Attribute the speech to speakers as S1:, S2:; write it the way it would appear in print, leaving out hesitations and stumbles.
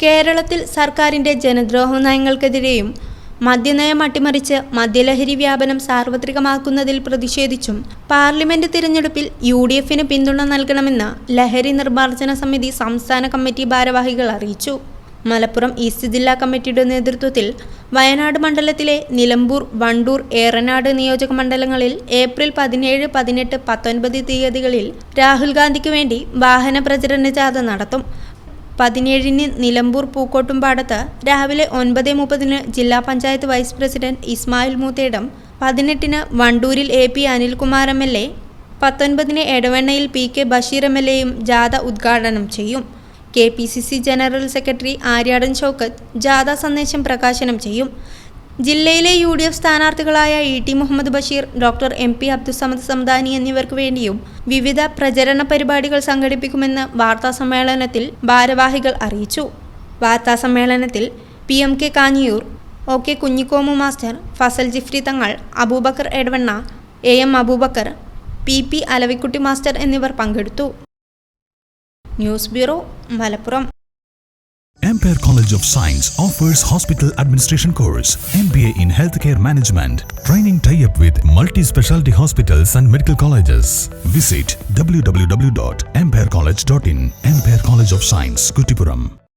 S1: കേരളത്തിൽ സർക്കാരിന്റെ ജനദ്രോഹ നയങ്ങൾക്കെതിരെയും മദ്യനയം അട്ടിമറിച്ച് മദ്യലഹരി വ്യാപനം സാർവത്രികമാക്കുന്നതിൽ പ്രതിഷേധിച്ചും പാർലമെന്റ് തിരഞ്ഞെടുപ്പിൽ UDFന് പിന്തുണ നൽകണമെന്ന് ലഹരി നിർമ്മാർജ്ജന സമിതി സംസ്ഥാന കമ്മിറ്റി ഭാരവാഹികൾ അറിയിച്ചു. മലപ്പുറം ഈസ്റ്റ് ജില്ലാ കമ്മിറ്റിയുടെ നേതൃത്വത്തിൽ വയനാട് മണ്ഡലത്തിലെ നിലമ്പൂർ, വണ്ടൂർ, ഏറനാട് നിയോജക മണ്ഡലങ്ങളിൽ ഏപ്രിൽ 17, 18, 19 തീയതികളിൽ രാഹുൽ ഗാന്ധിക്ക് വേണ്ടി വാഹന പ്രചരണ ജാഥ നടത്തും. 17-ന് നിലമ്പൂർ പൂക്കോട്ടുംപാടത്ത് രാവിലെ 9:30 ജില്ലാ പഞ്ചായത്ത് വൈസ് പ്രസിഡന്റ് ഇസ്മായിൽ മൂത്തേടം, 18-ന് വണ്ടൂരിൽ AP അനിൽകുമാർ MLA, 19-ന് എടവണ്ണയിൽ PK ബഷീർ MLAയും ജാഥ ഉദ്ഘാടനം ചെയ്യും. KPCC general secretary Aryadan Shoukath ജാഥ സന്ദേശം പ്രകാശനം ചെയ്യും. ജില്ലയിലെ UDF സ്ഥാനാർത്ഥികളായ ET Muhammad Basheer, doctor MP Abdussamad Samadani എന്നിവർക്ക് വേണ്ടിയും വിവിധ പ്രചരണ പരിപാടികൾ സംഘടിപ്പിക്കുമെന്ന് വാർത്താസമ്മേളനത്തിൽ ഭാരവാഹികൾ അറിയിച്ചു. വാർത്താസമ്മേളനത്തിൽ PMK Kanhiyoor, OK Kunhikomu master, Fazal Jifri Thangal, Abubakar Edavanna, AM Abubakar, PP Alavikutty master എന്നിവർ പങ്കെടുത്തു. News bureau, Malappuram.
S2: Ampere College of Science offers hospital administration course, MBA in healthcare management, training tie-up with multi-specialty hospitals and medical colleges. Visit www.amperecollege.in. Ampere College of Science, Kuttipuram.